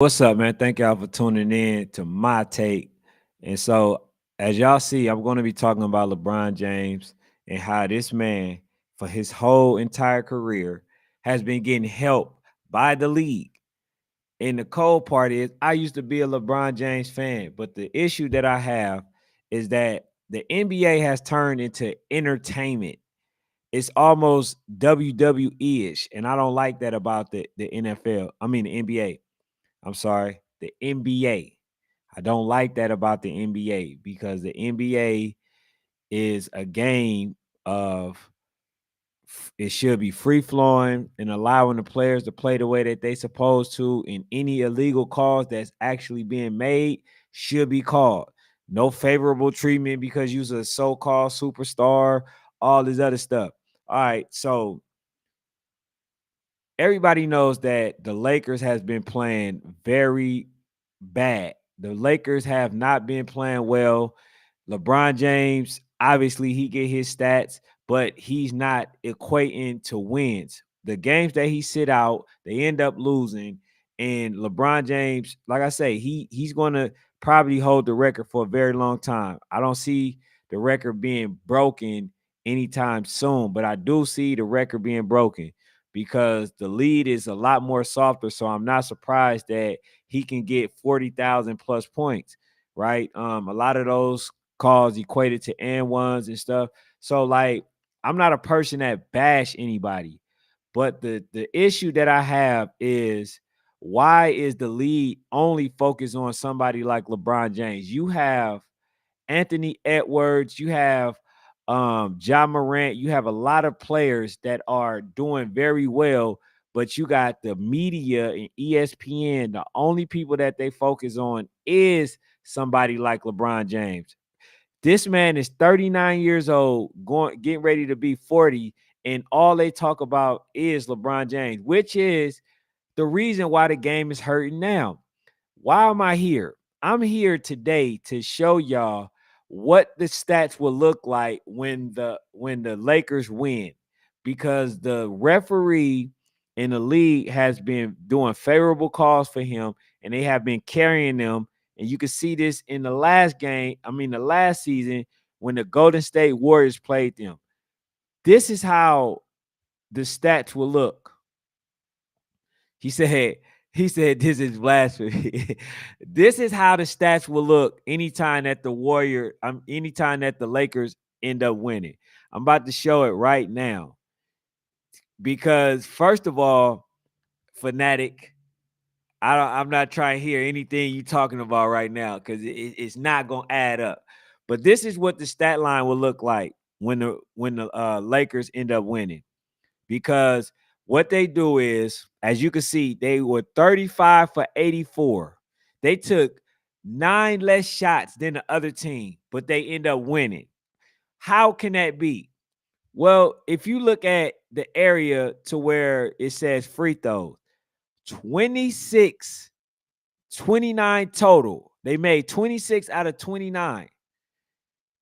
What's up, man? Thank y'all for tuning in to my take. And so, as y'all see, I'm going to be talking about LeBron James and how this man, for his whole entire career, has been getting help by the league. And the cold part is, I used to be a LeBron James fan, but the issue that I have is that the NBA has turned into entertainment. It's almost WWE ish, and I don't like that about the NFL. I mean the NBA. I'm sorry, the NBA. I don't like that about the NBA because the NBA is a game of it should be free flowing and allowing the players to play the way that they supposed to, and any illegal calls that's actually being made should be called. No favorable treatment because you're a so-called superstar, all this other stuff. All right, so everybody knows that the Lakers has been playing very bad. The Lakers have not been playing well. LeBron James, obviously he get his stats, but he's not equating to wins. The games that he sit out, they end up losing. And LeBron James, like I say, he's going to probably hold the record for a very long time. I don't see the record being broken anytime soon, but I do see the record being broken because the lead is a lot more softer. So I'm not surprised that he can get 40,000 plus points, right? A lot of those calls equated to and ones and stuff. So like, I'm not a person that bash anybody, but the issue that I have is why is the league only focused on somebody like LeBron James? You have Anthony Edwards, you have John Morant, you have a lot of players that are doing very well, but you got the media and ESPN. The only people that they focus on is somebody like LeBron James. This man is 39 years old, going getting ready to be 40, and all they talk about is LeBron James, which is the reason why the game is hurting now. Why am I here? I'm here today to show y'all what the stats will look like when the Lakers win, because the referee in the league has been doing favorable calls for him, and they have been carrying them. And you can see this in the last game. I mean, the last season when the Golden State Warriors played them. This is how the stats will look. He said, he said, this is blasphemy. This is how the stats will look anytime that the Lakers end up winning. I'm about to show it right now. Because first of all, fanatic, I'm not trying to hear anything you talking about right now because it's not gonna add up. But this is what the stat line will look like when the Lakers end up winning, because what they do is, as you can see, they were 35 for 84. They took 9 less shots than the other team, but they end up winning. How can that be? Well, if you look at the area to where it says free throws, 26, 29 total. They made 26 out of 29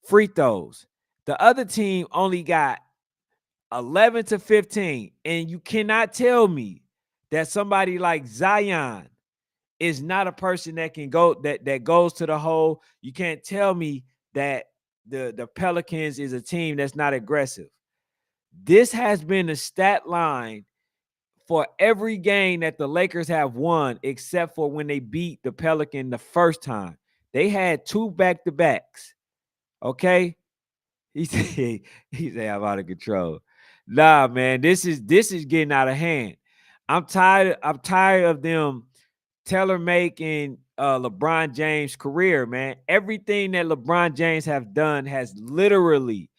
free throws. The other team only got 11 to 15. And you cannot tell me that somebody like Zion is not a person that can go that goes to the hole. You can't tell me that the Pelicans is a team that's not aggressive. This has been a stat line for every game that the Lakers have won, except for when they beat the Pelican the first time. They had 2 back-to-backs. Okay. He said I'm out of control. Nah, man, this is getting out of hand. I'm tired of them tailor making LeBron James' career, man. Everything that LeBron James have done has literally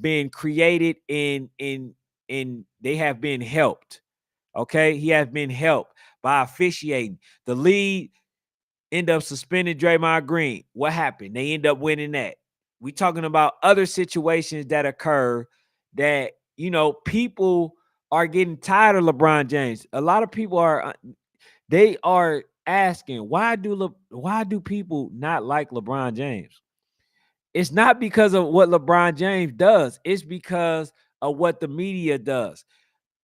been created in they have been helped. Okay, he has been helped by officiating. The league end up suspending Draymond Green. What happened? They end up winning that. We talking about other situations that occur that, people are getting tired of LeBron James. A lot of people are asking, why do people not like LeBron James? It's not because of what LeBron James does. It's because of what the media does.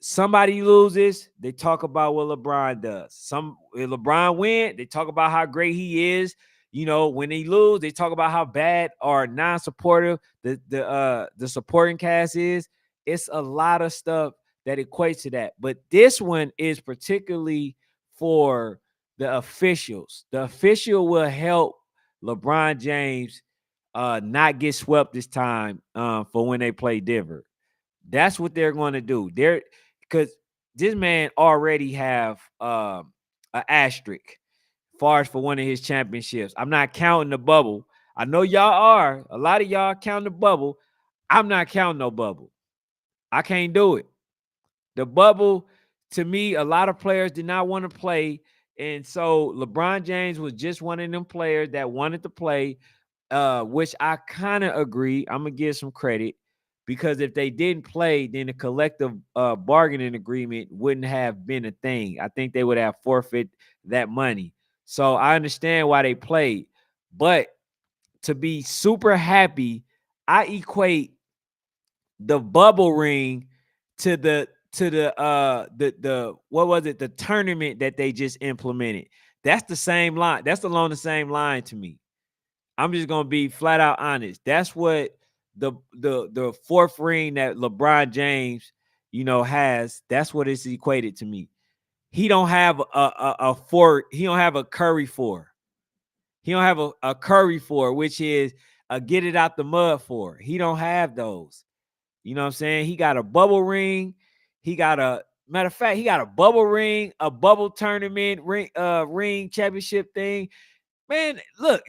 somebody loses, they talk about what LeBron does. If LeBron win, they talk about how great he is. When they lose, they talk about how bad or non-supportive the supporting cast is. It's a lot of stuff that equates to that. But this one is particularly for the officials. The official will help LeBron James not get swept this time for when they play Denver. That's what they're going to do. Because this man already have an asterisk far as for one of his championships. I'm not counting the bubble. I know y'all are. A lot of y'all count the bubble. I'm not counting no bubble. I can't do it. The bubble, to me, a lot of players did not want to play. And so LeBron James was just one of them players that wanted to play, which I kind of agree. I'm going to give some credit because if they didn't play, then the collective bargaining agreement wouldn't have been a thing. I think they would have forfeit that money. So I understand why they played. But to be super happy, I equate the bubble ring to the what was it, the tournament that they just implemented. That's the same line. That's along the same line to me. I'm just gonna be flat out honest. That's what the fourth ring that LeBron James has. That's what it's equated to me. He don't have a four. He don't have a Curry four. He don't have a Curry four, which is a get it out the mud four. He don't have those. You know what I'm saying? He got a bubble ring. He got a matter of fact, he got a bubble ring, a bubble tournament ring championship thing. Man,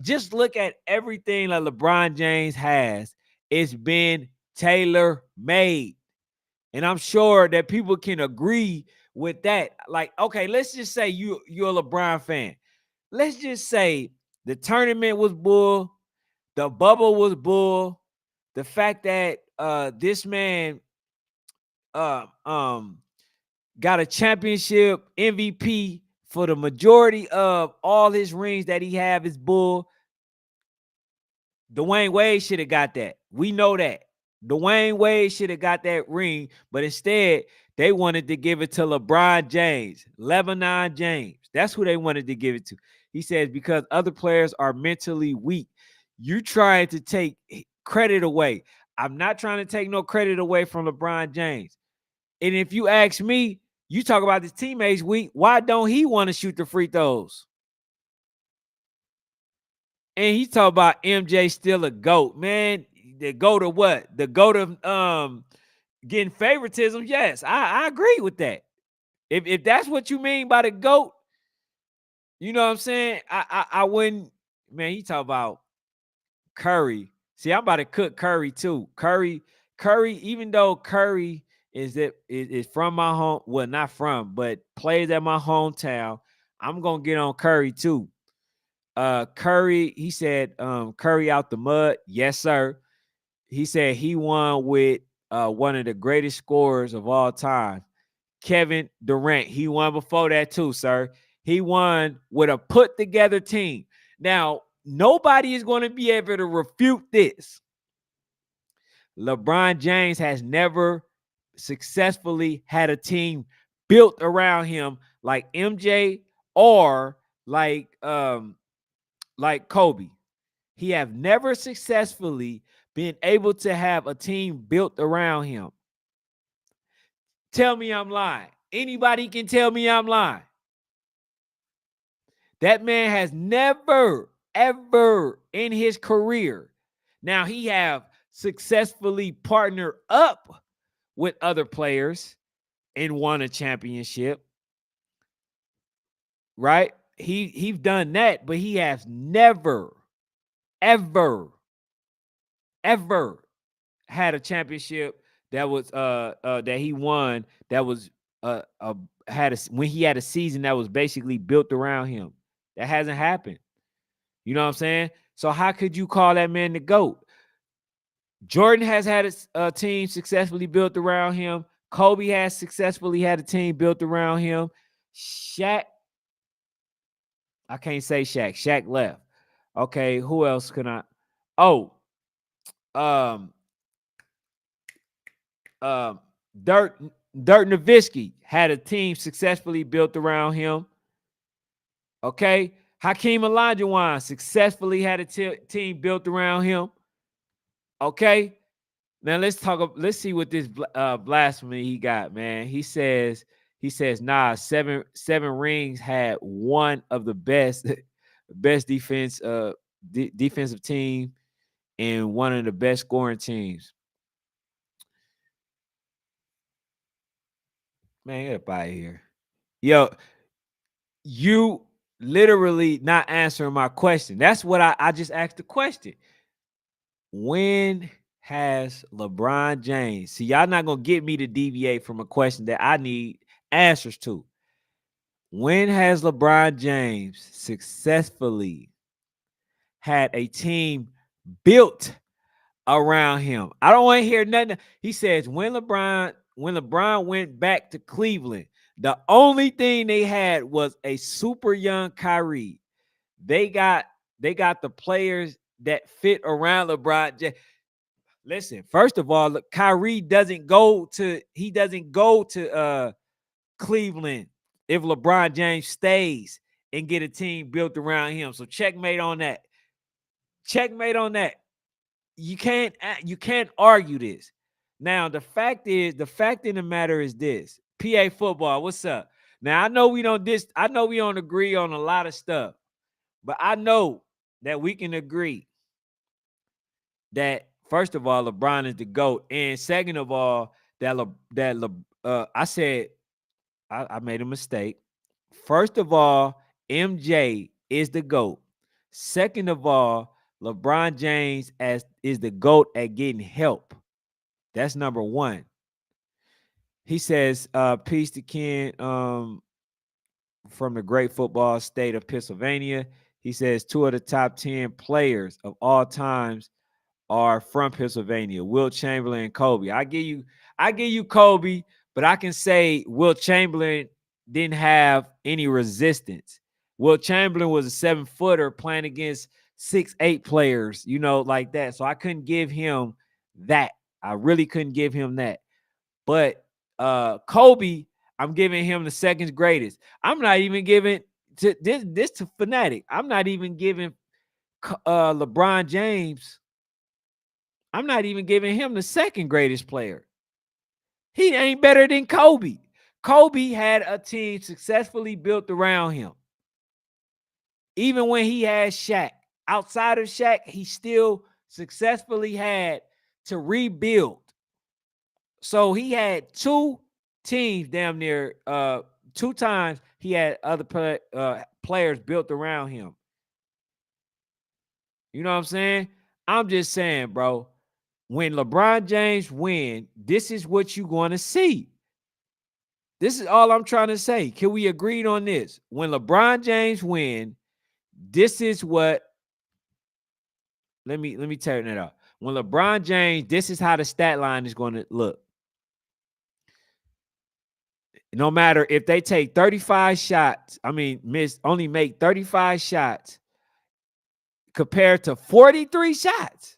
just look at everything that LeBron James has. It's been tailor made. And I'm sure that people can agree with that. Like, okay, let's just say you're a LeBron fan. Let's just say the tournament was bull, the bubble was bull, the fact that this man uh, um got a championship MVP for the majority of all his rings that he have is bull. Dwayne Wade should have got that. We know that. Dwayne Wade should have got that ring, but instead they wanted to give it to LeBron James, Lebanon James. That's who they wanted to give it to. He says because other players are mentally weak. You trying to take credit away. I'm not trying to take no credit away from LeBron James. And if you ask me, you talk about his teammates weak. Why don't he want to shoot the free throws? And he talk about MJ still a GOAT, man. The GOAT of what? The GOAT of getting favoritism. Yes, I agree with that. If that's what you mean by the GOAT, you know what I'm saying? I wouldn't, man. He talk about Curry. See, I'm about to cook Curry too. Curry, even though Curry is from my home, well, not from, but plays at my hometown, I'm gonna get on Curry too. Curry, he said, Curry out the mud. Yes, sir. He said he won with one of the greatest scorers of all time, Kevin Durant. He won before that too, sir. He won with a put together team. Now, nobody is going to be able to refute this. LeBron James has never successfully had a team built around him like MJ or like Kobe. He have never successfully been able to have a team built around him. Tell me I'm lying. Anybody can tell me I'm lying. That man has never, ever in his career. Now he have successfully partnered up with other players and won a championship. Right? He's done that, but he has never, ever, ever had a championship that was that he won that was when he had a season that was basically built around him. That hasn't happened. You know what I'm saying? So how could you call that man the GOAT? Jordan has had a team successfully built around him. Kobe has successfully had a team built around him. Shaq, I can't say Shaq. Shaq left. Okay, who else can I? Oh, um, Dirk Dirk Nowitzki had a team successfully built around him. Okay. Hakeem Olajuwon successfully had a team built around him. Okay. Now let's see what this blasphemy he got, man. He says, nah, seven rings had one of the best best defensive team and one of the best scoring teams. Man, get up out of here. Yo, you literally not answering my question. That's what I just asked the question. When has LeBron James, see, y'all not gonna get me to deviate from a question that I need answers to. When has LeBron James successfully had a team built around him? I don't want to hear nothing. He says when LeBron went back to Cleveland, the only thing they had was a super young Kyrie. They got the players that fit around LeBron James. Listen, first of all, look, Kyrie doesn't go to Cleveland if LeBron James stays and get a team built around him. So checkmate on that. Checkmate on that. You can't argue this. Now, the fact in the matter is this. PA football, what's up? Now, I know we don't agree on a lot of stuff, but I know that we can agree that first of all, LeBron is the GOAT, and second of all, I said I made a mistake. First of all, MJ is the GOAT. Second of all, LeBron James is the GOAT at getting help. That's number one. He says, peace to Ken from the great football state of Pennsylvania. He says two of the top 10 players of all times are from Pennsylvania, Wilt Chamberlain and Kobe. I give you Kobe, but I can say Wilt Chamberlain didn't have any resistance. Wilt Chamberlain was a 7-footer playing against 6'8" players, like that. So I couldn't give him that. I really couldn't give him that. But Kobe, I'm giving him the second greatest. I'm not even giving to this to Fanatic. I'm not even giving LeBron James. I'm not even giving him the second greatest player. He ain't better than Kobe. Kobe had a team successfully built around him. Even when he had Shaq. Outside of Shaq, he still successfully had to rebuild. So he had two teams damn near, two times he had other players built around him. You know what I'm saying? I'm just saying, bro, when LeBron James win, this is what you're going to see. This is all I'm trying to say. Can we agree on this? When LeBron James win, this is what, let me turn it up. When LeBron James, this is how the stat line is going to look. No matter if they take 35 shots, only make 35 shots compared to 43 shots,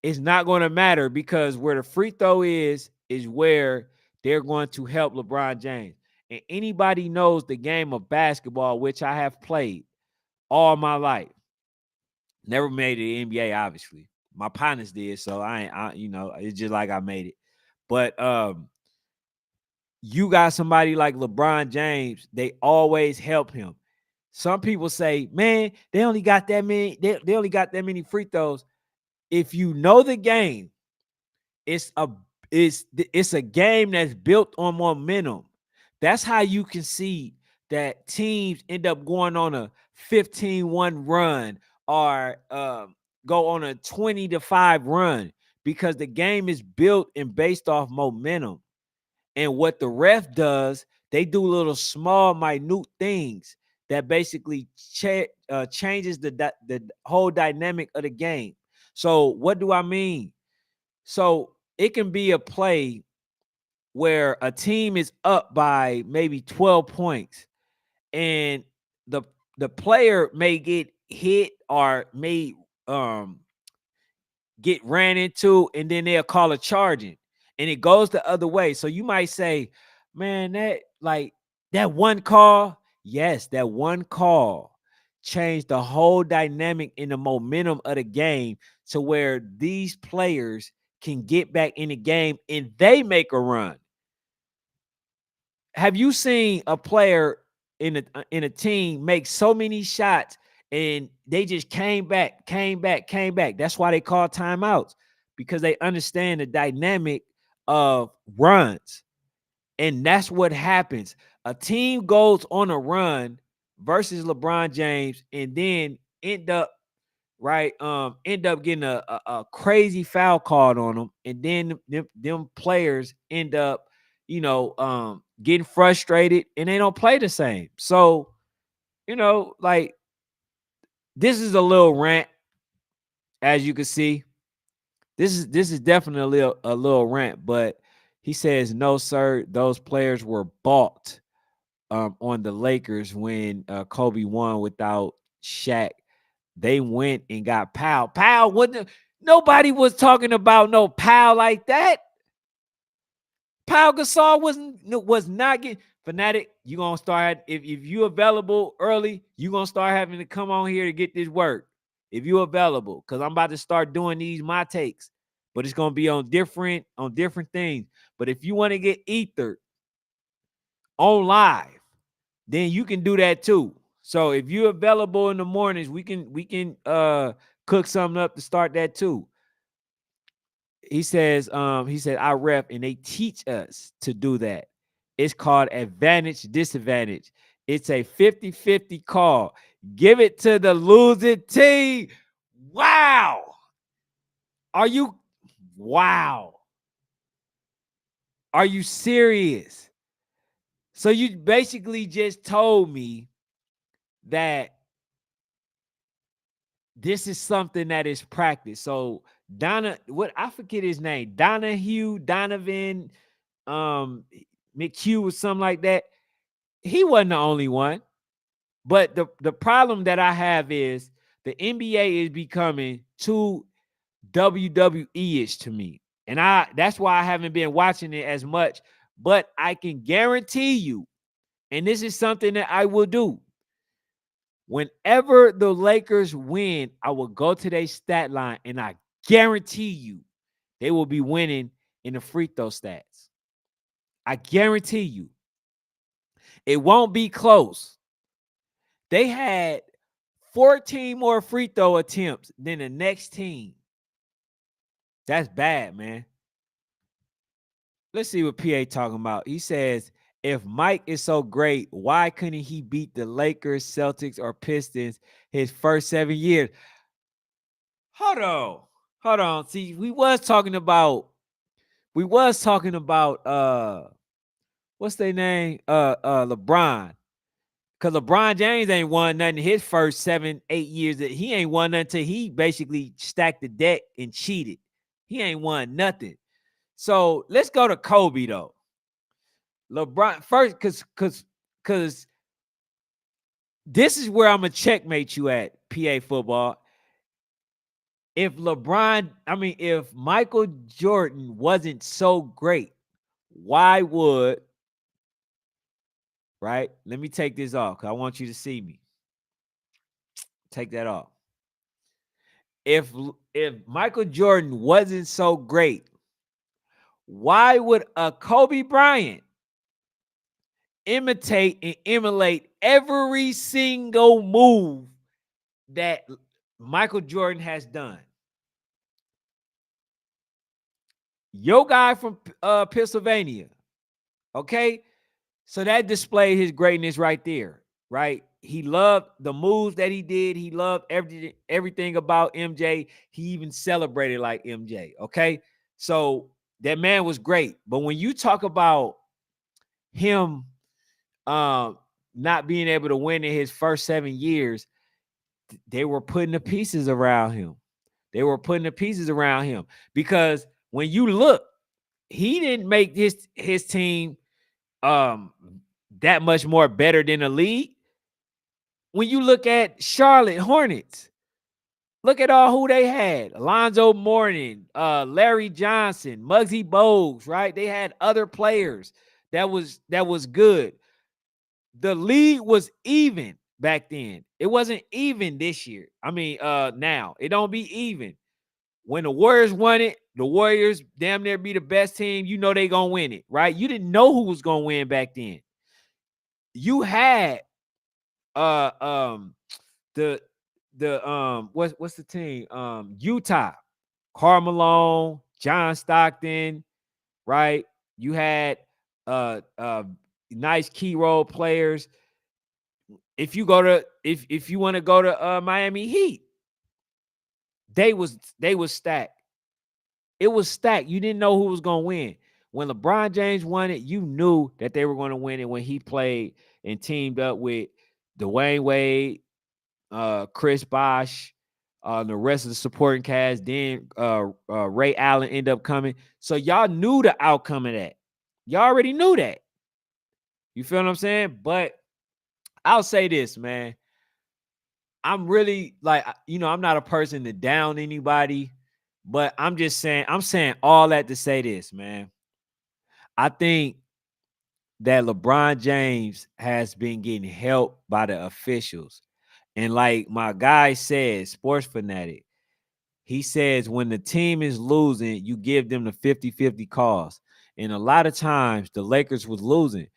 it's not going to matter because where the free throw is where they're going to help LeBron James. And anybody knows the game of basketball, which I have played all my life. Never made it to the NBA, obviously. My partners did, so it's just like I made it. But you got somebody like LeBron James, they always help him. Some people say, man, they only got that many, they only got that many free throws. If you know the game, it's a game that's built on momentum. That's how you can see that teams end up going on a 15-1 run or go on a 20-5 run because the game is built and based off momentum. And what the ref does, they do little small, minute things that basically changes the whole dynamic of the game. So what do I mean? So it can be a play where a team is up by maybe 12 points and the player may get hit or may get ran into, and then they'll call a charging. and it goes the other way. So you might say, man, that one call, yes, that one call changed the whole dynamic in the momentum of the game to where these players can get back in the game and they make a run. Have you seen a player in a team make so many shots and they just came back? That's why they call timeouts, because they understand the dynamic of runs. And that's what happens. A team goes on a run versus LeBron James and then end up getting a crazy foul called on them, and then them players end up, getting frustrated and they don't play the same. So, like, this is a little rant, as you can see. This is definitely a little rant, but he says, no, sir, those players were bought on the Lakers when Kobe won without Shaq. They went and got Powell. Powell wouldn't. Nobody was talking about no Powell like that. Powell Gasol was not getting. Fanatic, you gonna start, if you available early, you gonna start having to come on here to get this work. If you available, because I'm about to start doing these my takes, but it's gonna be on different things. But if you want to get ethered on live, then you can do that too. So if you're available in the mornings, we can cook something up to start that too. He said I rep and they teach us to do that. It's called advantage, disadvantage. It's a 50-50 call. Give it to the losing team. Wow. Are you wow? Are you serious? So you basically just told me that this is something that is practiced. So what I forget his name, Donovan, um, McHugh or something like that. He wasn't the only one. But the problem that I have is the NBA is becoming too WWE-ish to me. And that's why I haven't been watching it as much. But I can guarantee you, and this is something that I will do. Whenever the Lakers win, I will go to their stat line and I guarantee you they will be winning in the free throw stats. I guarantee you. It won't be close. They had 14 more free throw attempts than the next team. That's bad, man. Let's see what PA talking about. He says, if Mike is so great, why couldn't he beat the Lakers, Celtics, or Pistons his first 7 years? Hold on. Hold on. See, we was talking about what's their name? LeBron. Cause LeBron James ain't won nothing his first 7-8 years. That he ain't won nothing till he basically stacked the deck and cheated. He ain't won nothing. So let's go to Kobe though. LeBron first, cause this is where I'm gonna checkmate you at, PA football. If Michael Jordan wasn't so great, why would, right? Let me take this off because I want you to see me. Take that off. If Michael Jordan wasn't so great, why would a Kobe Bryant imitate and emulate every single move that Michael Jordan has done? Your guy from Pennsylvania, okay? So that displayed his greatness right there, right? He loved the moves that he did. He loved everything about MJ. He even celebrated like MJ, okay? So that man was great. But when you talk about him not being able to win in his first 7 years, they were putting the pieces around him. They were putting the pieces around him because when you look, he didn't make his team that much more better than the league. When you look at Charlotte Hornets, Look at all who they had. Alonzo Mourning, Larry Johnson, Muggsy Bogues, right? They had other players that was good. The league was even back then. It wasn't even this year. I mean, now. It don't be even. When the Warriors won it, the Warriors damn near be the best team. You know they gonna win it, right? You didn't know who was gonna win back then. You had uh um the what's the team? Utah, Karl Malone, John Stockton, right? You had nice key role players. If you want to go to Miami Heat, they was stacked. It was stacked. You didn't know who was gonna win. When LeBron James won it, you knew that they were going to win it when he played and teamed up with Dwayne Wade, Chris Bosh, the rest of the supporting cast. Then Ray Allen ended up coming. So y'all knew the outcome of that. Y'all already knew that. You feel what I'm saying? But I'll say this, man. I'm really like, I'm not a person to down anybody, but I'm saying all that to say this, man. I think that LeBron James has been getting helped by the officials. And like my guy said, Sports Fanatic, he says when the team is losing, you give them the 50-50 calls. And a lot of times the Lakers was losing.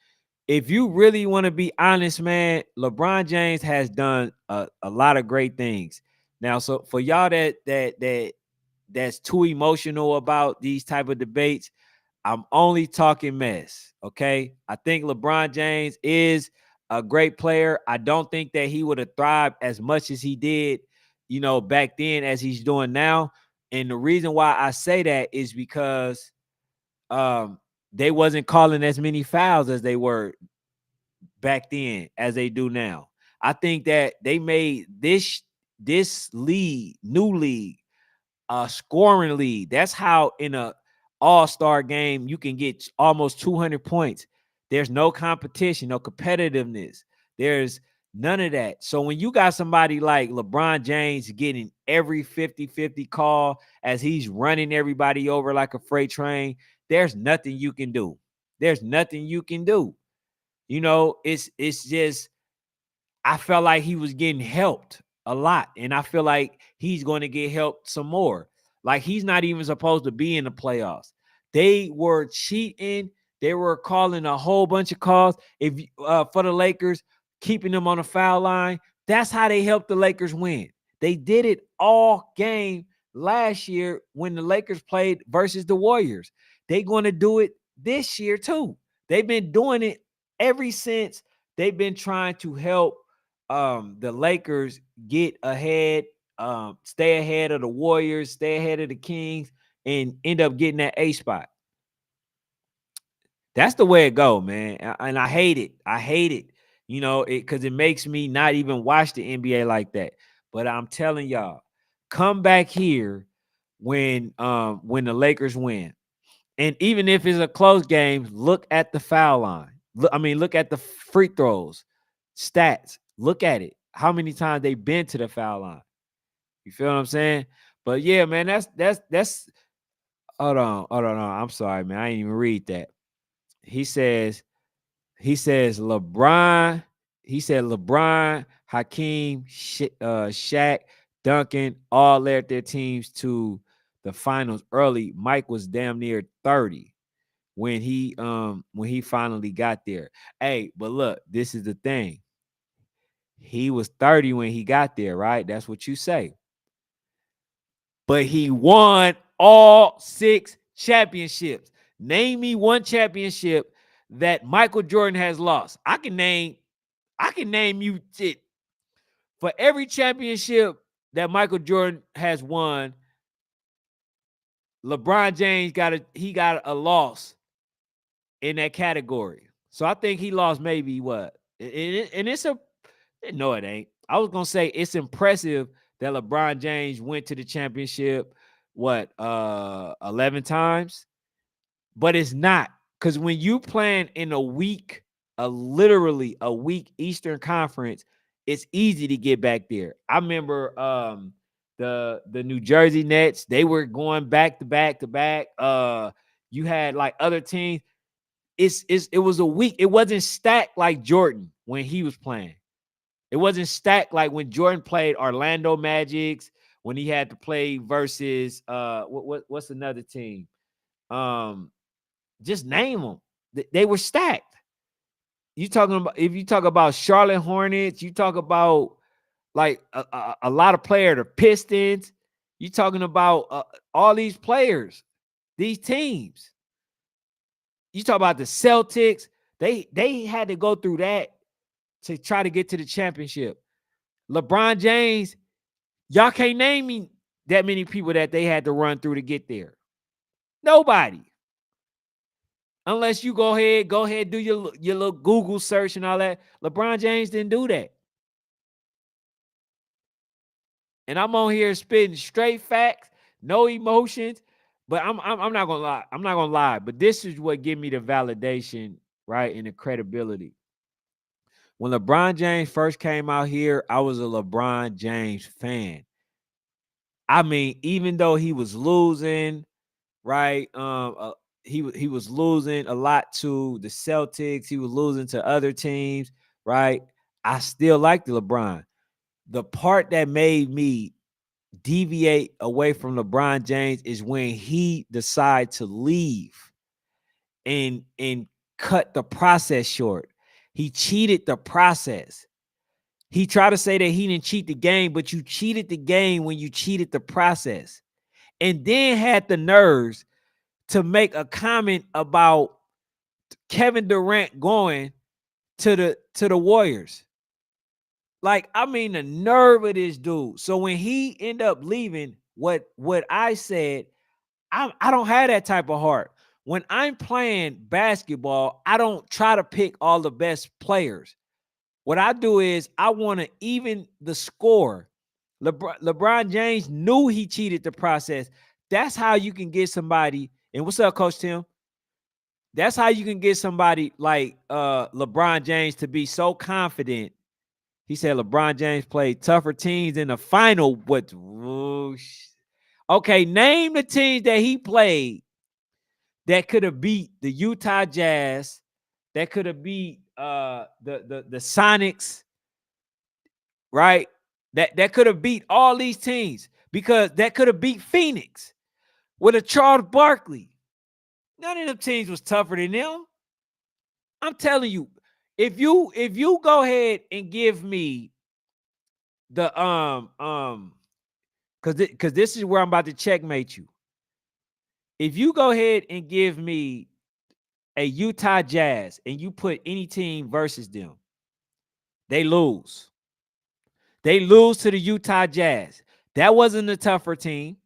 If you really want to be honest, man, LeBron James has done a lot of great things. Now, so for y'all that's too emotional about these type of debates, I'm only talking mess. Okay. I think LeBron James is a great player. I don't think that he would have thrived as much as he did, back then as he's doing now. And the reason why I say that is because they wasn't calling as many fouls as they were back then as they do now. I think that they made this new league, scoring lead. That's how in a all-star game you can get almost 200 points. There's no competition, no competitiveness. There's none of that. So when you got somebody like LeBron James getting every 50-50 call as he's running everybody over like a freight train, there's nothing you can do. There's nothing you can do. It's just I felt like he was getting helped a lot, and I feel like he's going to get helped some more. Like he's not even supposed to be in the playoffs. They were cheating. They were calling a whole bunch of calls for the Lakers, keeping them on the foul line. That's how they helped the Lakers win. They did it all game last year when the Lakers played versus the Warriors. They're going to do it this year too. They've been doing it ever since. They've been trying to help the Lakers get ahead, stay ahead of the Warriors, stay ahead of the Kings, and end up getting that A spot. That's the way it go, man. And I hate it. I hate it. Because it makes me not even watch the NBA like that. But I'm telling y'all, come back here when the Lakers win. And even if it's a close game, look at the foul line. Look at the free throws, stats. Look at it. How many times they've been to the foul line? You feel what I'm saying? But yeah, man, that's hold on. I'm sorry, man. I didn't even read that. He says LeBron. He said LeBron, Hakeem, Shaq, Duncan all led their teams to the finals early. Mike was damn near 30 when he finally got there. Hey, but look, this is the thing. He was 30 when he got there, right? That's what you say. But he won all 6 championships. Name me one championship that Michael Jordan has lost. I can name you it. For every championship that Michael Jordan has won, LeBron James got a loss in that category. So I think he lost maybe what? And it's a no, it ain't. I was gonna say it's impressive that LeBron James went to the championship 11 times, but it's not, because when you playing in literally a weak Eastern Conference, it's easy to get back there. I remember the New Jersey Nets. They were going back to back to back. You had like other teams. It was a week. It wasn't stacked like Jordan when he was playing. It wasn't stacked like when Jordan played Orlando Magics, when he had to play versus what's another team? Um, just name them. They were stacked. You talking about if you talk about Charlotte Hornets, you talk about like a lot of players, the Pistons. You talking about all these players, these teams. You talk about the Celtics. They had to go through that to try to get to the championship. LeBron James, y'all can't name me that many people that they had to run through to get there. Nobody. Unless you go ahead, do your little Google search and all that. LeBron James didn't do that. And I'm on here spitting straight facts, no emotions. But I'm not gonna lie. I'm not gonna lie. But this is what give me the validation, right, and the credibility. When LeBron James first came out here, I was a LeBron James fan. I mean, even though he was losing, right? He was losing a lot to the Celtics. He was losing to other teams, right? I still liked LeBron. The part that made me deviate away from LeBron James is when he decided to leave and cut the process short. He cheated the process. He tried to say that he didn't cheat the game, but you cheated the game when you cheated the process. And then had the nerves to make a comment about Kevin Durant going to the Warriors. Like, I mean, the nerve of this dude. So when he ended up leaving, what I said, I don't have that type of heart. When I'm playing basketball, I don't try to pick all the best players. What I do is I want to even the score. LeBron James knew he cheated the process. That's how you can get somebody. And what's up, Coach Tim? That's how you can get somebody like LeBron James to be so confident. He said LeBron James played tougher teams in the final. What? Okay, name the teams that he played that could have beat the Utah Jazz, that could have beat the Sonics, right? That could have beat all these teams because that could have beat Phoenix with a Charles Barkley. None of them teams was tougher than them. I'm telling you, if you go ahead and give me the because this is where I'm about to checkmate you. If you go ahead and give me a Utah Jazz and you put any team versus them, they lose. They lose to the Utah Jazz. That wasn't a tougher team.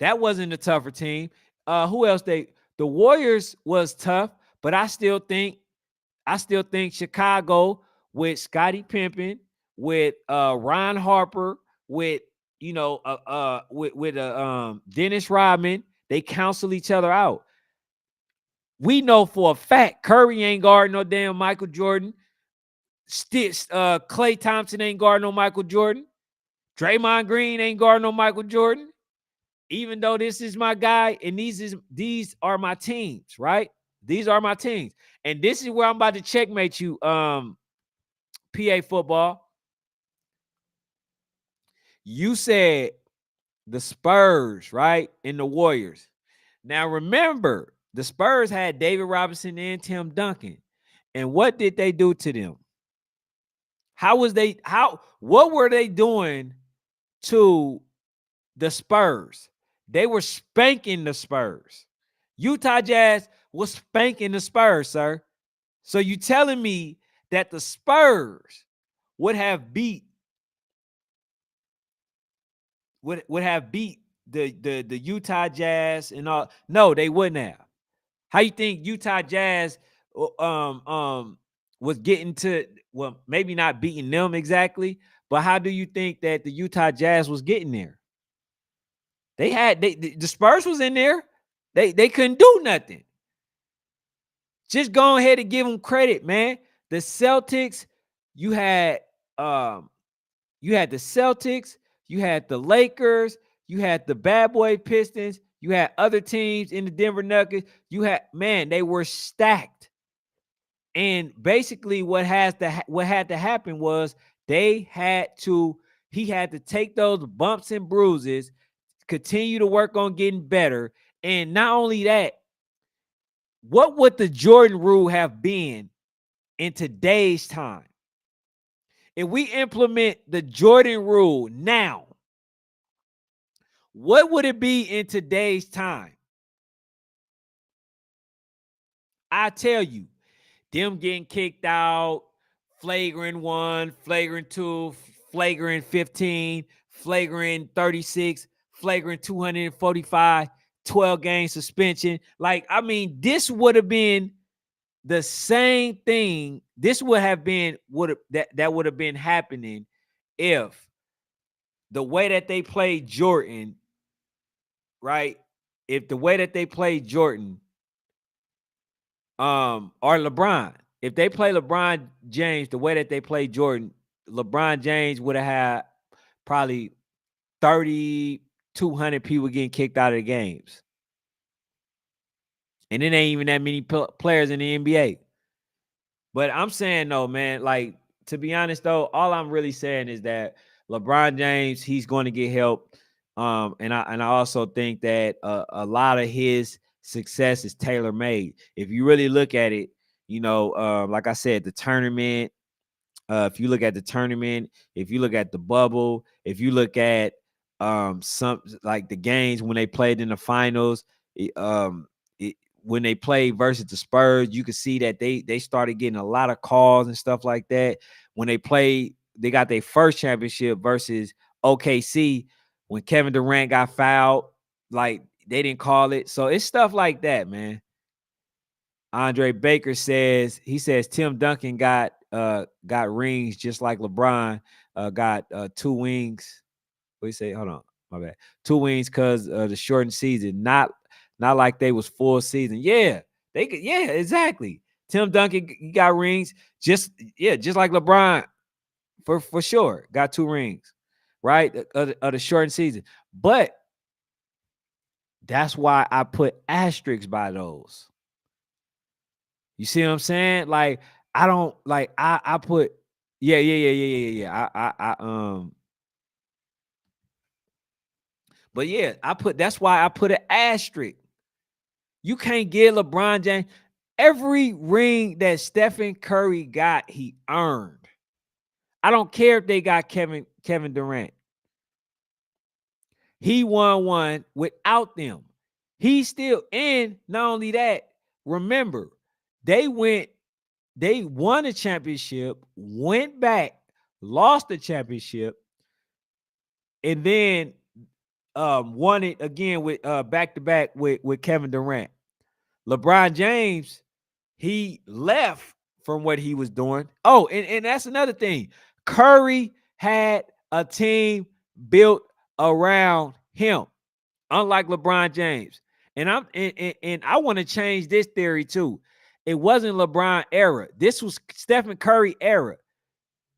That wasn't a tougher team. Who else? The Warriors was tough, but I still think Chicago with Scottie Pippen, with Ron Harper, with Dennis Rodman, they cancel each other out. We know for a fact Curry ain't guarding no damn Michael Jordan. Klay Thompson ain't guarding no Michael Jordan. Draymond Green ain't guarding no Michael Jordan. Even though this is my guy and these are my teams, right? These are my teams. And this is where I'm about to checkmate you, PA football. You said the Spurs, right? And the Warriors. Now remember, the Spurs had David Robinson and Tim Duncan. And what did they do to them? What were they doing to the Spurs? They were spanking the Spurs. Utah Jazz was spanking the Spurs, sir. So you telling me that the Spurs would have beat the Utah Jazz and all? No, they wouldn't have. How you think Utah Jazz was getting to, well, maybe not beating them exactly, but how do you think that the Utah Jazz was getting there? The Spurs was in there. They couldn't do nothing. Just go ahead and give them credit, man. The Celtics, you had the Celtics, You had the Lakers, you had the Bad Boy Pistons, you had other teams in the Denver Nuggets. You had, man, they were stacked. And basically what had to happen was they had to he had to take those bumps and bruises, continue to work on getting better. And not only that, what would the Jordan rule have been in today's time? If we implement the Jordan rule now, what would it be in today's time? I tell you, them getting kicked out, flagrant 1, flagrant 2, flagrant 15, flagrant 36, flagrant 245, 12-game suspension. Like, I mean, this would have been the same thing. This would have been that would have been happening if the way that they played Jordan, right? If the way that they played Jordan, or LeBron, if they play LeBron James the way that they play Jordan, LeBron James would have had probably 3,200 people getting kicked out of the games. And it ain't even that many players in the NBA. But I'm saying, though, man, like, to be honest, though, all I'm really saying is that LeBron James, he's going to get help. And I also think that a lot of his success is tailor made. If you really look at it, like I said, the tournament. If you look at the tournament, if you look at the bubble, if you look at some like the games when they played in the finals, when they played versus the Spurs, you could see that they started getting a lot of calls and stuff like that. When they played, they got their first championship versus OKC when Kevin Durant got fouled, like they didn't call it. So it's stuff like that, man. Andre Baker says Tim Duncan got rings just like LeBron got 2 wings. What do you say? Hold on, my bad. 2 wings because of the shortened season, not like they was full season. Yeah, they could. Yeah, exactly. Tim Duncan got rings, just like LeBron for sure. Got 2 rings, right? Of the shortened season, but that's why I put asterisks by those. You see what I'm saying? Like, I don't like I put yeah. But yeah, that's why I put an asterisk. You can't give LeBron James every ring that Stephen Curry got, he earned. I don't care if they got Kevin Durant. He won one without them. He still, and not only that, remember, they won a championship, went back, lost the championship, and then won it again with back to back with Kevin Durant. LeBron James, he left from what he was doing. Oh, and that's another thing. Curry had a team built around him, unlike LeBron James. And I want to change this theory too. It wasn't LeBron era. This was Stephen Curry era.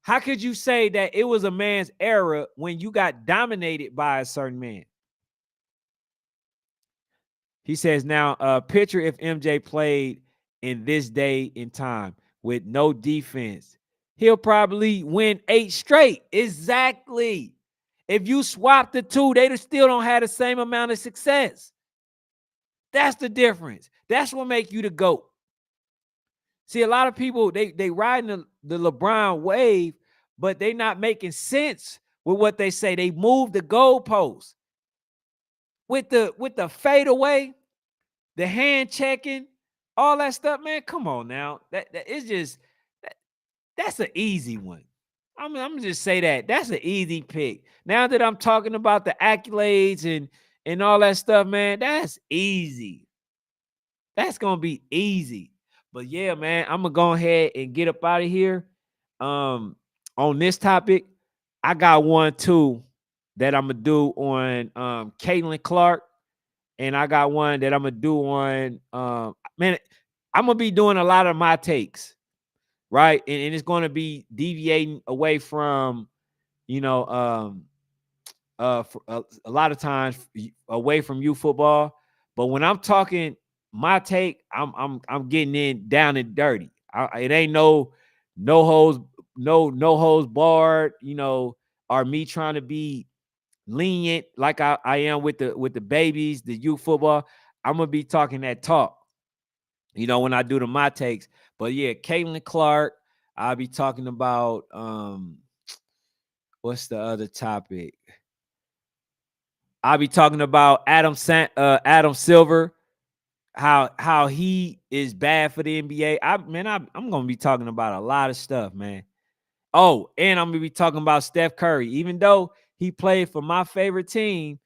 How could you say that it was a man's era when you got dominated by a certain man? He says, now, picture if MJ played in this day in time with no defense. He'll probably win 8 straight. Exactly. If you swap the two, they still don't have the same amount of success. That's the difference. That's what make you the GOAT. See, a lot of people, they riding the LeBron wave, but they not making sense with what they say. They move the goalposts. With the fadeaway, the hand checking, all that stuff, man. Come on now. That it's just that's an easy one. I'm gonna just say that's an easy pick. Now that I'm talking about the accolades and all that stuff, man, that's easy. That's gonna be easy. But yeah, man, I'm gonna go ahead and get up out of here. On this topic, I got one too that I'm gonna do on Caitlin Clark, and I got one that I'm gonna do on man. I'm gonna be doing a lot of my takes, right? And it's gonna be deviating away from, you know, for, a lot of times away from youth football. But when I'm talking my take, I'm getting in down and dirty. It ain't no holes, no holes barred, or me trying to be lenient like I am with the babies, the youth football. I'm gonna be talking that talk, when I do my takes. But yeah, Caitlin Clark. I'll be talking about what's the other topic? I'll be talking about Adam Silver, how he is bad for the NBA. I'm gonna be talking about a lot of stuff, man. Oh, and I'm gonna be talking about Steph Curry, even though he played for my favorite team,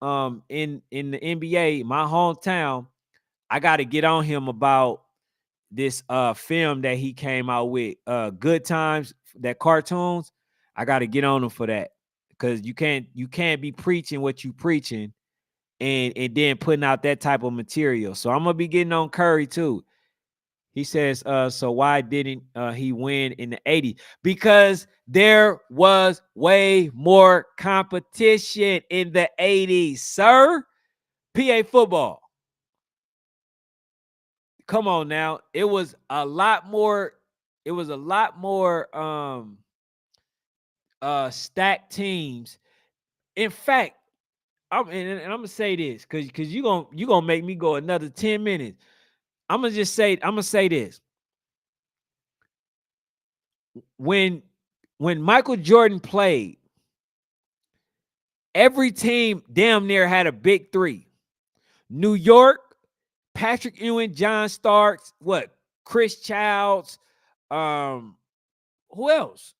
in the NBA, my hometown. I got to get on him about this film that he came out with, Good Times, that cartoons. I got to get on him for that, because you can't be preaching what you preaching and then putting out that type of material. So I'm gonna be getting on Curry too. He says, so why didn't he win in the 80s? Because there was way more competition in the 80s, sir. PA football. Come on now. It was a lot more, stacked teams. In fact, I'm gonna say this because you gonna make me go another 10 minutes. I'm gonna say this. When Michael Jordan played, every team damn near had a big three. New York, Patrick Ewing, John Starks, Chris Childs, who else?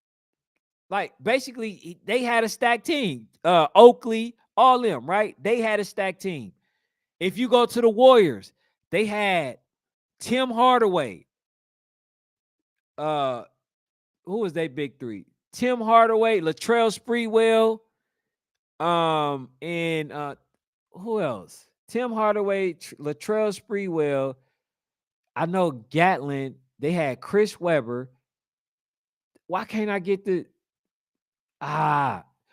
Like basically they had a stacked team. Oakley, all them, right? They had a stacked team. If you go to the Warriors, they had Tim Hardaway. Uh, who was they big three? Tim Hardaway, Latrell Sprewell, and who else? Tim Hardaway, Latrell Sprewell. I know Gatlin. They had Chris Webber. Why can't I get the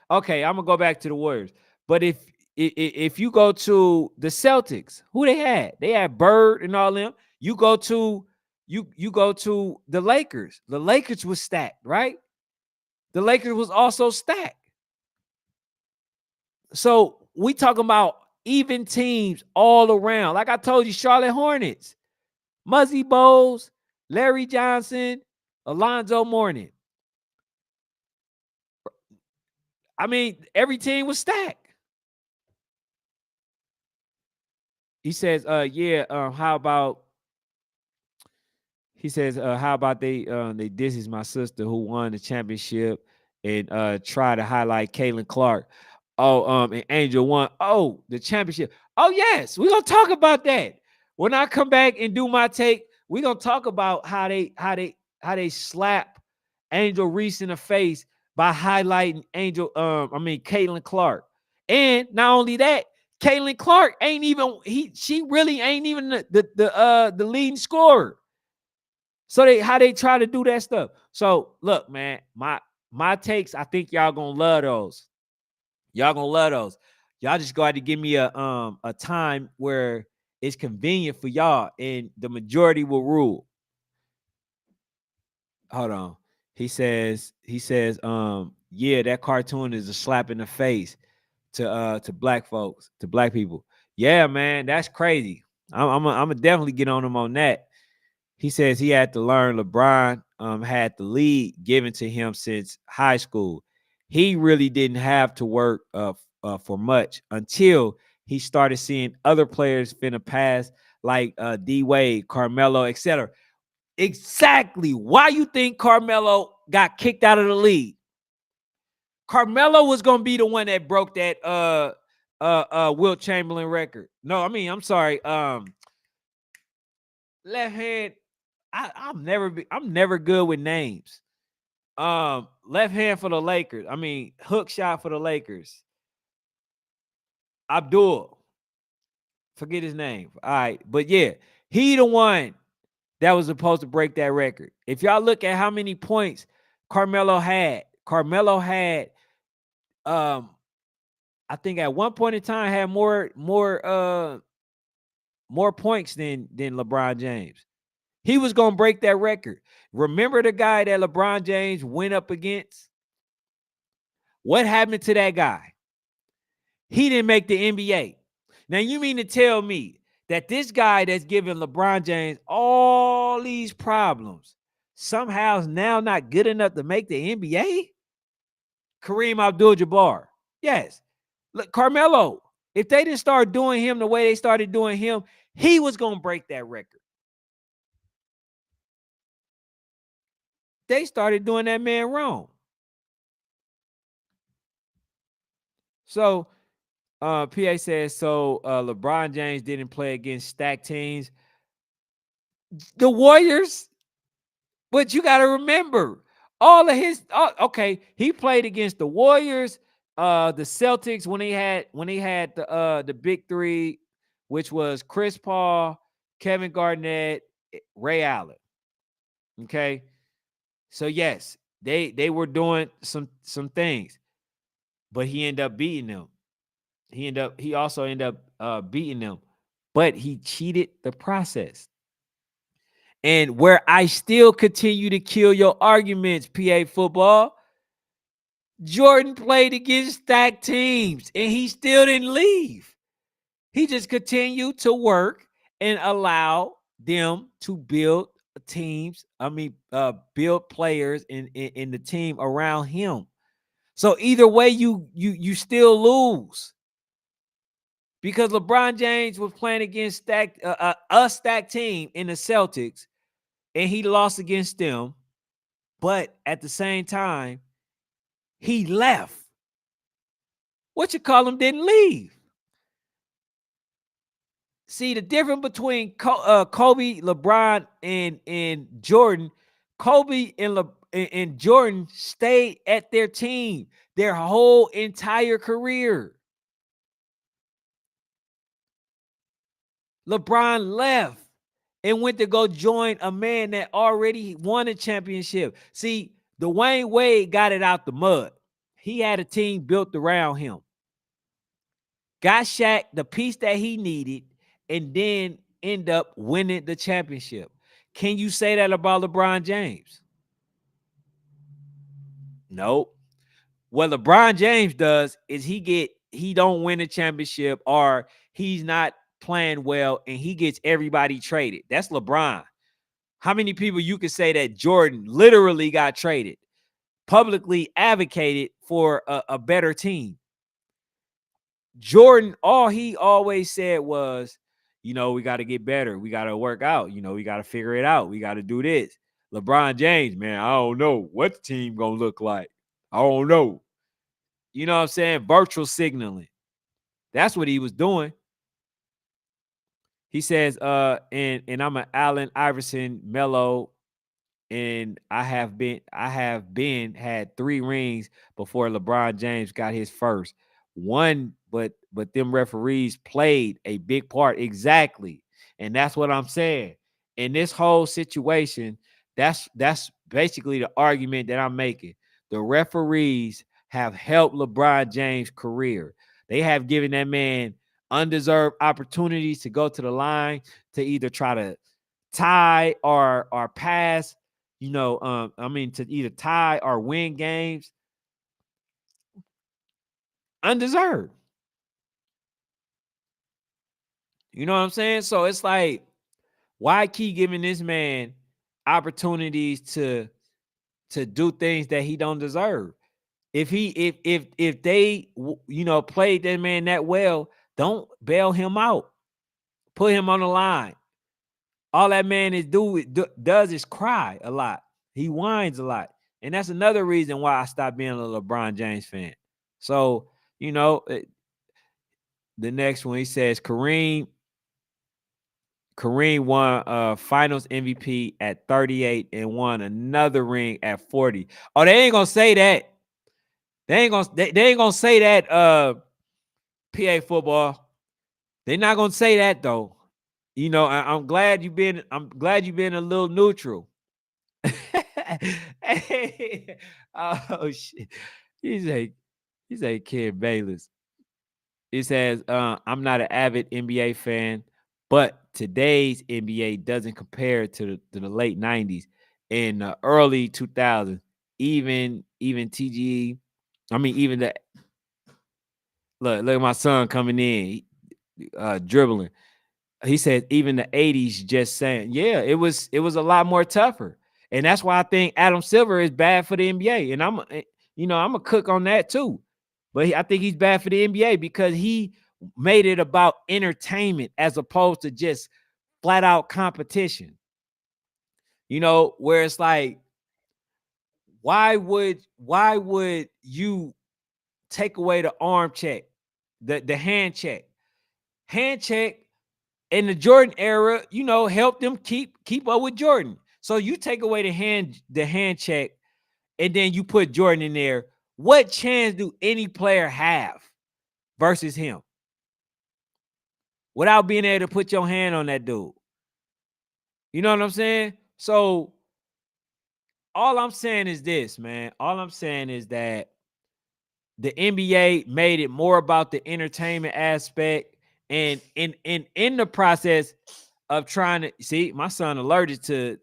okay, I'm gonna go back to the Warriors. But if you go to the Celtics, who they had? They had Bird and all them. You go to you go to the Lakers. The Lakers was stacked, right? The Lakers was also stacked. So we talking about even teams all around. Like I told you, Charlotte Hornets, Muzzy Bowles, Larry Johnson, Alonzo Mourning. I mean, every team was stacked. He says, yeah, how about he says, how about this is my sister who won the championship and try to highlight Caitlin Clark. Oh, and Angel won. Oh, the championship. Oh, yes, we're gonna talk about that. When I come back and do my take, we're gonna talk about how they slap Angel Reese in the face by highlighting Caitlin Clark. And not only that, Caitlin Clark ain't even she really ain't even the leading scorer. So how they try to do that stuff. So look, man, my takes, I think y'all gonna love those. Y'all gonna love those. Y'all just got to give me a time where it's convenient for y'all and the majority will rule. Hold on. He says, yeah, that cartoon is a slap in the face to black folks, to black people. Yeah, man, that's crazy. I'm gonna definitely get on him on that. He says he had to learn LeBron had the lead given to him since high school. He really didn't have to work for much until he started seeing other players finna pass like D Wade, Carmelo, etc. Exactly. Why you think Carmelo got kicked out of the league? Carmelo was gonna be the one that broke that Wilt Chamberlain record. No, I'm sorry. Left hand. I'm never good with names. Left hand for the Lakers. Hook shot for the Lakers. Abdul. Forget his name. All right, but yeah, he the one that was supposed to break that record. If y'all look at how many points Carmelo had I think at one point in time had more points than LeBron James. He was gonna break that record. Remember the guy that LeBron James went up against? What happened to that guy? He didn't make the NBA. Now you mean to tell me that this guy that's giving LeBron James all these problems somehow is now not good enough to make the NBA? Kareem Abdul-Jabbar. Yes. Look, Carmelo. If they didn't start doing him the way they started doing him, he was going to break that record. They started doing that man wrong. So, PA says, so LeBron James didn't play against stacked teams. The Warriors, but you got to remember, all of his, okay, he played against the Warriors, the Celtics when he had the big three, which was Chris Paul, Kevin Garnett, Ray Allen. Okay. So yes, they were doing some things, but he ended up beating them. He also ended up beating them, but he cheated the process. And where I still continue to kill your arguments, PA football, Jordan played against stacked teams and he still didn't leave. He just continued to work and allow them to build teams. Build players in the team around him. So either way, you still lose because LeBron James was playing against a stacked team in the Celtics, and he lost against them. But at the same time, he left. What you call him didn't leave. See, the difference between Kobe, LeBron, and Jordan, Kobe and Jordan stayed at their team their whole entire career. LeBron left and went to go join a man that already won a championship. See, Dwayne Wade got it out the mud. He had a team built around him. Got Shaq the piece that he needed, and then end up winning the championship. Can you say that about LeBron James? Nope. What LeBron James does is he don't win a championship, or he's not playing well and he gets everybody traded. That's LeBron. How many people you could say that Jordan literally got traded, publicly advocated for a better team? Jordan, all he always said was, we got to get better. We got to work out. We got to figure it out. We got to do this. LeBron James, man, I don't know what the team going to look like. I don't know. You know what I'm saying? Virtual signaling. That's what he was doing. He says, and I'm an Allen Iverson Melo, and I have had 3 rings before LeBron James got his first. One, but them referees played a big part. Exactly. And that's what I'm saying. In this whole situation, that's basically the argument that I'm making. The referees have helped LeBron James' career. They have given that man undeserved opportunities to go to the line to either try to tie or pass, to either tie or win games. Undeserved. You know what I'm saying? So it's like, why keep giving this man opportunities to do things that he don't deserve? If they played that man that well, don't bail him out. Put him on the line. All that man does is cry a lot. He whines a lot. And that's another reason why I stopped being a LeBron James fan. So, the next one, he says Kareem won finals MVP at 38 and won another ring at 40. Oh, they ain't gonna say that. They ain't gonna say that PA football. They're not gonna say that though. I'm glad you've been a little neutral. Hey, oh shit. He's a Kid Bayless. It says, I'm not an avid NBA fan, but today's NBA doesn't compare to the late 90s and the early 2000s. Even TGE, I mean, even the look at my son coming in, dribbling. He said even the 80s, just saying, yeah, it was a lot more tougher. And that's why I think Adam Silver is bad for the NBA. And I'm a cook on that too. But I think he's bad for the NBA because he made it about entertainment as opposed to just flat out competition. Where it's like, why would you take away the arm check, the hand check? Hand check in the Jordan era, helped them keep up with Jordan. So you take away the hand check, and then you put Jordan in there. What chance do any player have versus him without being able to put your hand on that dude? You know what I'm saying? So all I'm saying is this, man. All I'm saying is that the NBA made it more about the entertainment aspect, and in the process of trying to see, my son allergic to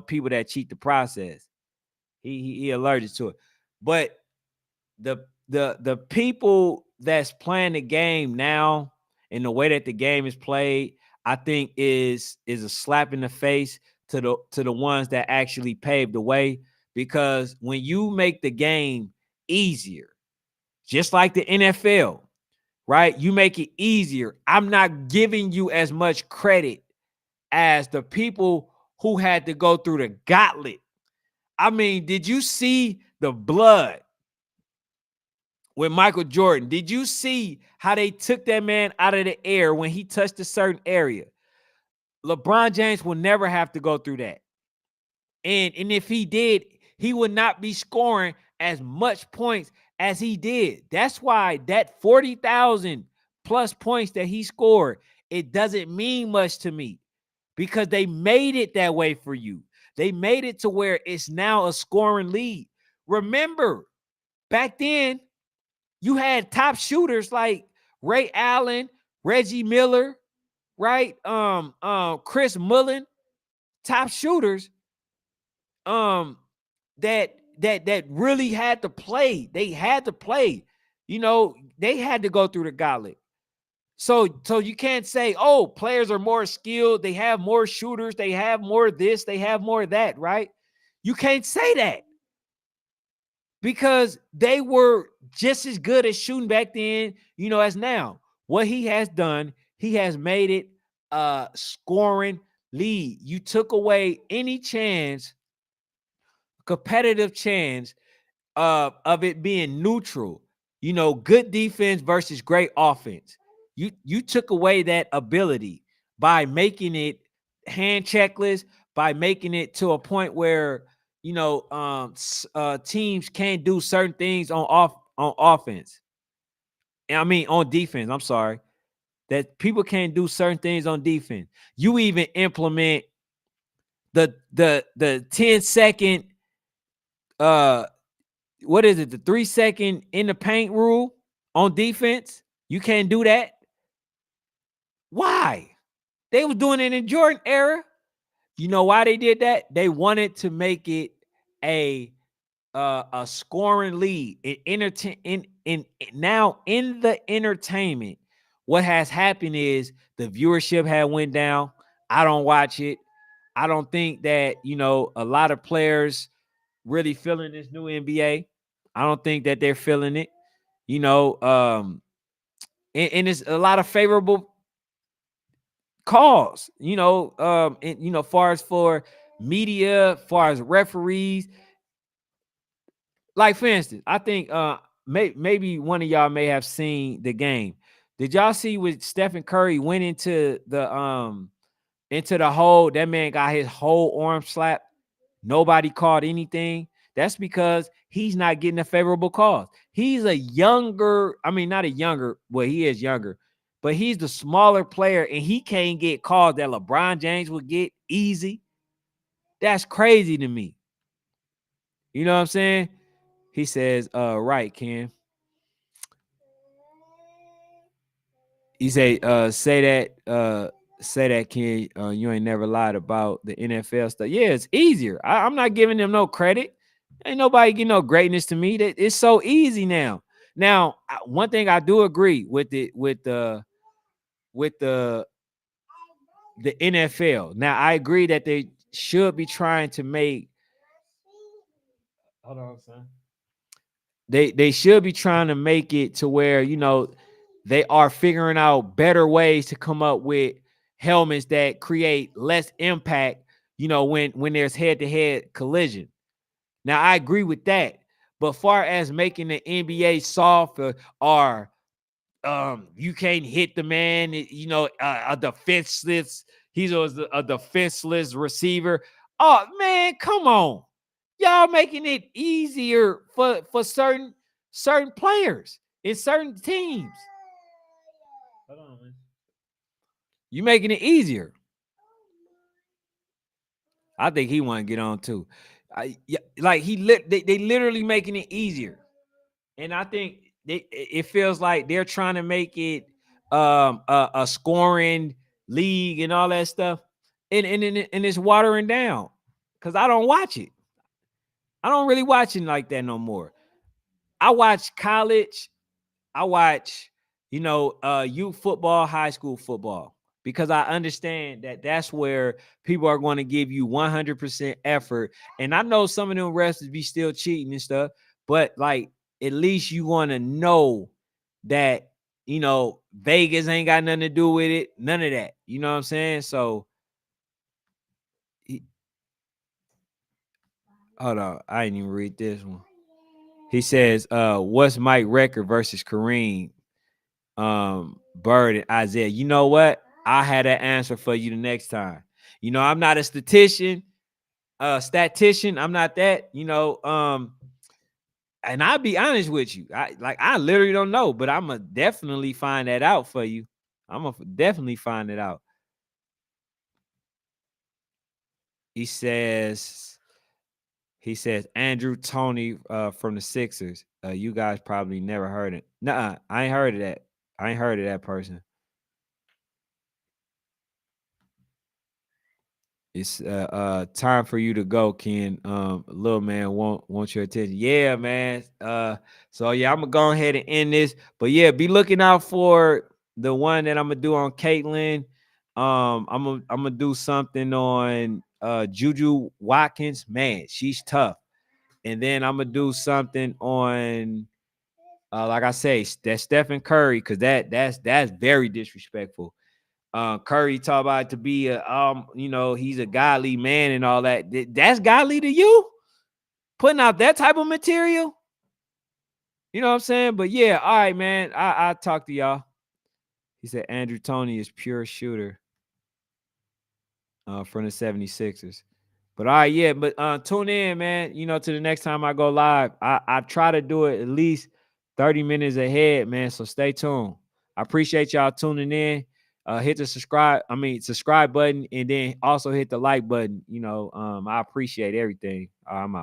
people that cheat the process. He allergic to it. But the people that's playing the game now and the way that the game is played, I think is a slap in the face to the ones that actually paved the way. Because when you make the game easier, just like the NFL, right? You make it easier. I'm not giving you as much credit as the people who had to go through the gauntlet. I mean, did you see the blood with Michael Jordan? Did you see how they took that man out of the air when he touched a certain area? LeBron James will never have to go through that. And if he did, he would not be scoring as much points as he did. That's why that 40,000 plus points that he scored, it doesn't mean much to me, because they made it that way for you. They made it to where it's now a scoring lead. Remember, back then, you had top shooters like Ray Allen, Reggie Miller, right? Chris Mullin, top shooters, um, that really had to play. They had to play. They had to go through the gauntlet. So you can't say, oh, players are more skilled, they have more shooters, they have more this, they have more that, right? You can't say that, because they were just as good at shooting back then, as now. What he has done, he has made it a scoring lead. You took away any chance, competitive chance of it being neutral. Good defense versus great offense. You took away that ability by making it hand checklist, by making it to a point where teams can't do certain things on offense. I mean on defense. I'm sorry, that people can't do certain things on defense. You even implement the 10-second what is it, the 3-second in the paint rule on defense. You can't do that. Why? They was doing it in Jordan era. You know why they did that? They wanted to make it a scoring lead. Now in the entertainment, what has happened is the viewership had went down. I don't watch it. I don't think that a lot of players really feeling this new NBA. I don't think that they're feeling it. And it's a lot of favorable calls. And far as for media, far as referees. Like for instance, I think maybe one of y'all may have seen the game. Did y'all see when Stephen Curry went into the hole? That man got his whole arm slapped. Nobody called anything. That's because he's not getting a favorable call. He's a younger, I mean, not a younger, well, he is younger, but he's the smaller player, and he can't get calls that LeBron James would get easy. That's crazy to me. You know what I'm saying? He says, right, Ken. He say that kid, you ain't never lied about the NFL stuff. Yeah, it's easier. I'm not giving them no credit. Ain't nobody getting no greatness to me. That it's so easy now. Now, one thing I do agree with it with the NFL. Now, I agree that they should be trying to make. Hold on, son. They should be trying to make it to where they are figuring out better ways to come up with helmets that create less impact. When there's head-to-head collision. Now, I agree with that. But far as making the NBA soft or you can't hit the man, a defenseless, a defenseless receiver. Oh man, come on. Y'all making it easier for certain players in certain teams. Hold on, man. You making it easier. I think he want to get on too. They literally making it easier. And I think it feels like they're trying to make it a scoring league and all that stuff, and it's watering down because I don't watch it. I don't really watch it like that no more. I watch college. I watch youth football, high school football, because I understand that that's where people are going to give you 100% effort. And I know some of them wrestlers be still cheating and stuff, but like at least you want to know that Vegas ain't got nothing to do with it, none of that. You know what I'm saying? So hold on, I didn't even read this one. He says, what's Mike record versus Kareem, Bird, and Isaiah? You know what? I had an answer for you the next time. I'm not a statistician. I'm not that. And I'll be honest with you. I literally don't know, but I'm gonna definitely find that out for you. I'm gonna definitely find it out. He says Andrew Toney from the Sixers. You guys probably never heard it. Nuh-uh, I ain't heard of that. I ain't heard of that person. It's time for you to go, Ken. Little man want your attention. Yeah, man. So yeah, I'm gonna go ahead and end this. But yeah, be looking out for the one that I'm gonna do on Caitlyn. I'm gonna do something on Juju Watkins. Man, she's tough. And then I'm gonna do something on like I say, that Stephen Curry, because that's very disrespectful. Curry talk about to be he's a godly man and all that. That's godly to you? Putting out that type of material? You know what I'm saying? But yeah, all right, man. I'll talk to y'all. He said Andrew Toney is pure shooter from the 76ers. But all right, yeah, but tune in, man. To the next time I go live. I try to do it at least 30 minutes ahead, man. So stay tuned. I appreciate y'all tuning in. Hit the subscribe button, and then also hit the like button. I appreciate everything. I'm out.